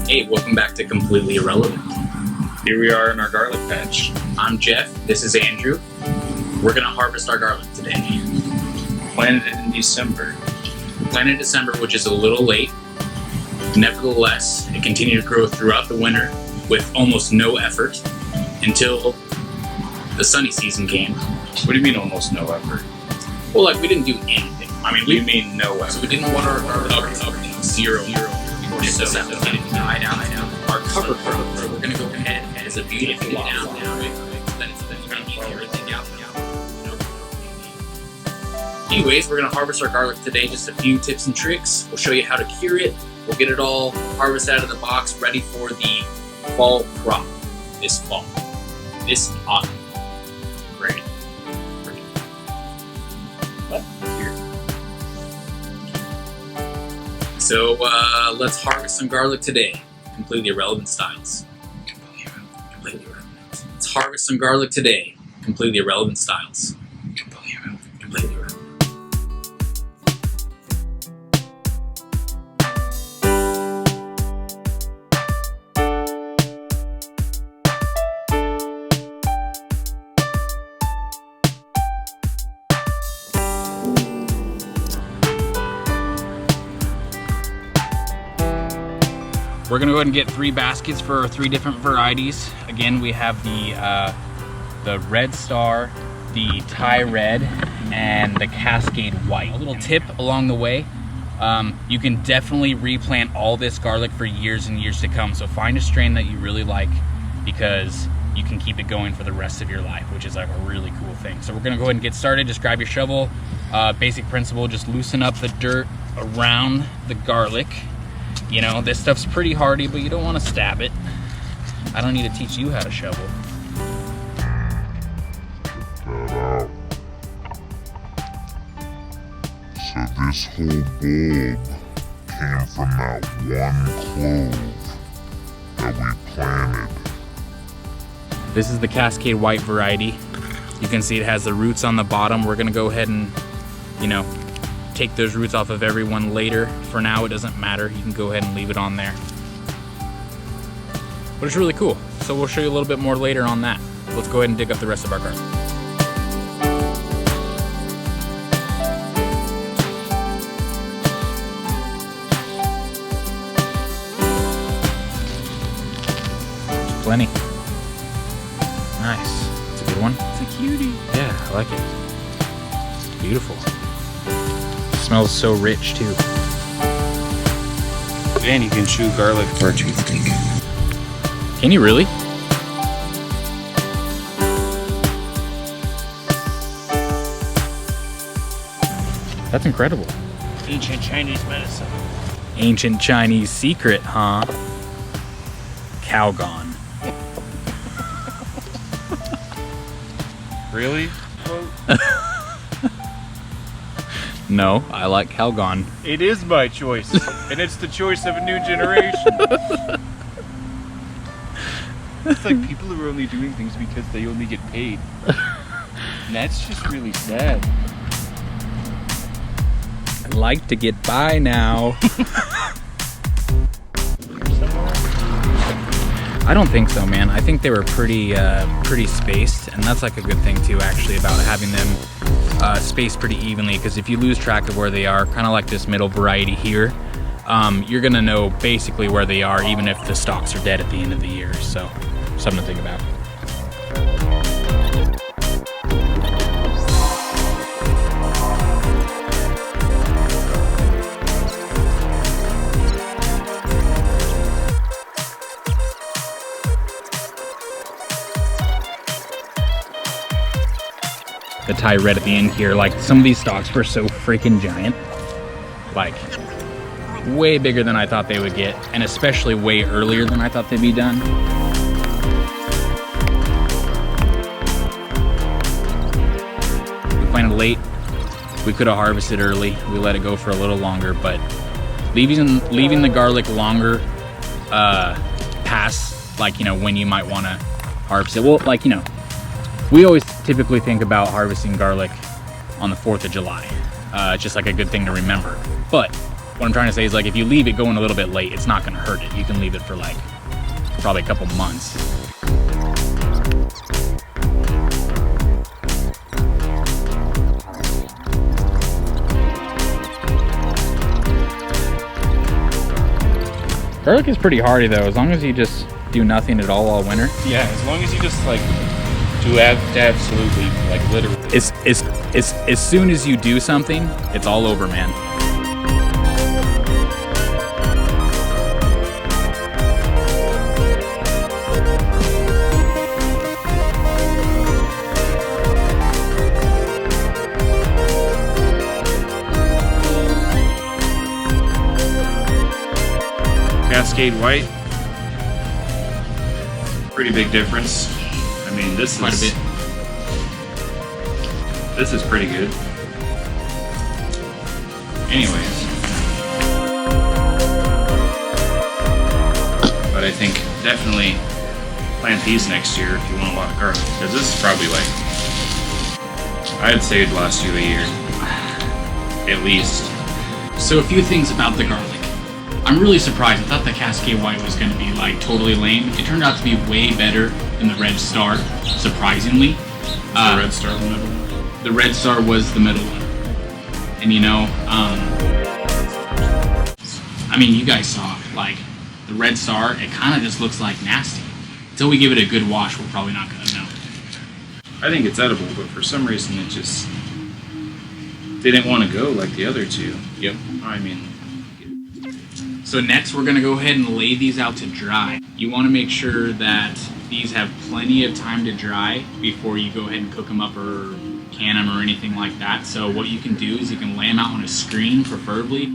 Hey, welcome back to Completely Irrelevant. Here we are in our garlic patch. I'm Jeff, this is Andrew. We're gonna harvest our garlic today. Planted it in December. Planted in December, which is a little late. Nevertheless, it continued to grow throughout the winter with almost no effort until the sunny season came. What do you mean almost no effort? Well, like we didn't do anything. I mean, You mean no effort? so we didn't water our garlic. Zero. So I know. Our cover crop. So we're gonna go ahead and it's a beautiful down. Then it's gonna be everything out. Anyways, we're gonna harvest our garlic today. Just a few tips and tricks. We'll show you how to cure it. We'll get it all harvested out of the box, ready for the fall crop this fall, this autumn. Great. What? Here. So let's harvest some garlic today. Completely irrelevant styles. Completely irrelevant. Let's harvest some garlic today. Completely irrelevant styles. Completely irrelevant. We're gonna go ahead and get 3 baskets for 3 different varieties. Again, we have the Red Star, the Thai Red, and the Cascade White. A little tip along the way, you can definitely replant all this garlic for years and years to come. So find a strain that you really like because you can keep it going for the rest of your life, which is like a really cool thing. So we're gonna go ahead and get started. Just grab your shovel. Basic principle, just loosen up the dirt around the garlic. You know, this stuff's pretty hardy, but you don't want to stab it. I don't need to teach you how to shovel. So this whole bulb came from that one clove that we planted. This is the Cascade White variety. You can see it has the roots on the bottom. We're gonna go ahead and, you know, take those roots off of every one later. For now, it doesn't matter. You can go ahead and leave it on there. But it's really cool. So we'll show you a little bit more later on that. Let's go ahead and dig up the rest of our garlic. There's plenty. Nice. It's a good one. It's a cutie. Yeah, I like it. Beautiful. Smells so rich too. And you can chew garlic for a toothpick. Can you really? That's incredible. Ancient Chinese medicine. Ancient Chinese secret, huh? Calgon. Really? No, I like Calgon. It is my choice, and it's the choice of a new generation. It's like people are only doing things because they only get paid. And that's just really sad. I'd like to get by now. I don't think so, man. I think they were pretty spaced, and that's like a good thing too, actually, about having them spaced pretty evenly, because if you lose track of where they are, kind of like this middle variety here, you're gonna know basically where they are even if the stalks are dead at the end of the year. So something to think about. The Thai Red at the end here, like some of these stalks were so freaking giant, like way bigger than I thought they would get, and especially way earlier than I thought they'd be done. We planted late. We could have harvested early. We let it go for a little longer, but leaving the garlic longer past, like, you know, when you might want to harvest it. Well, like, you know, we always typically think about harvesting garlic on the 4th of July. It's just like a good thing to remember. But What I'm trying to say is, like, if you leave it going a little bit late, it's not gonna hurt it. You can leave it for like probably a couple months. Garlic is pretty hardy though, as long as you just do nothing at all winter. Yeah, as long as you just like do absolutely, like literally. As soon as you do something, it's all over, man. Cascade White. Pretty big difference. I mean, this Quite a bit. This is pretty good. Anyways. But I think definitely plant these next year if you want a lot of garlic. Because this is probably like, I'd say it'd last you a year. At least. So a few things about the garlic. I'm really surprised. I thought the Cascade White was going to be like totally lame. It turned out to be way better than the Red Star, surprisingly. The Red Star in the middle one? The Red Star was the middle one. And you know, I mean, you guys saw, like, the Red Star, it kind of just looks like nasty. Until we give it a good wash, we're probably not going to know. I think it's edible, but for some reason it just didn't want to go like the other two. Yep. I mean... So next we're gonna go ahead and lay these out to dry. You wanna make sure that these have plenty of time to dry before you go ahead and cook them up or can them or anything like that. So what you can do is you can lay them out on a screen, preferably.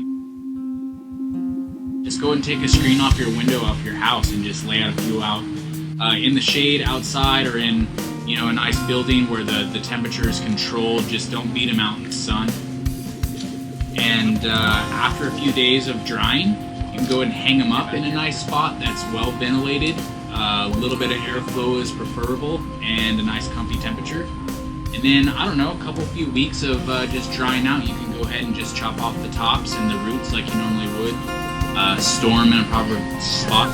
Just go and take a screen off your window of your house and just lay out a few out in the shade outside or in, you know, a nice building where the temperature is controlled. Just don't beat them out in the sun. And after a few days of drying, you can go ahead and hang them up in a nice spot that's well ventilated. A little bit of airflow is preferable and a nice comfy temperature. And then, I don't know, a few weeks of just drying out, you can go ahead and just chop off the tops and the roots like you normally would. Store them in a proper spot.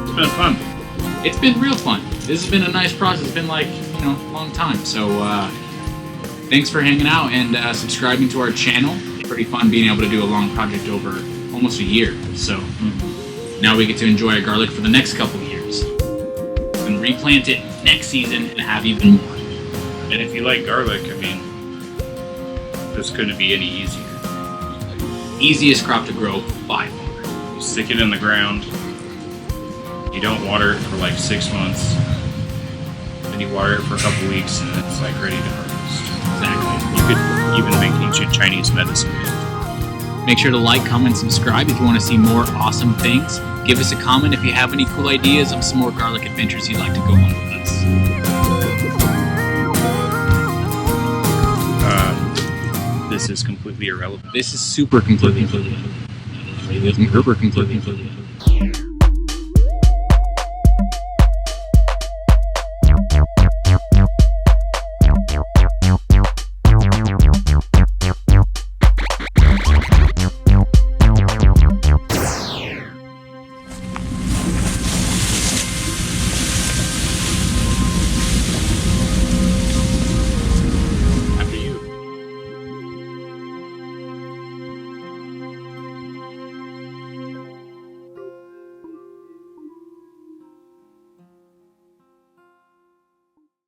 It's been fun. It's been real fun. This has been a nice process. It's been like, you know, a long time. So thanks for hanging out and subscribing to our channel. Pretty fun being able to do a long project over almost a year. So now we get to enjoy our garlic for the next couple of years and replant it next season and have even more. And if you like garlic, I mean, this couldn't be any easier. Easiest crop to grow by far. You stick it in the ground. You don't water it for like 6 months. Then you water it for a couple weeks and it's like ready to harvest. Exactly. You could even make ancient Chinese medicine. Make sure to like, comment, subscribe if you want to see more awesome things. Give us a comment if you have any cool ideas of some more garlic adventures you'd like to go on with us. This is completely irrelevant. This is super completely irrelevant.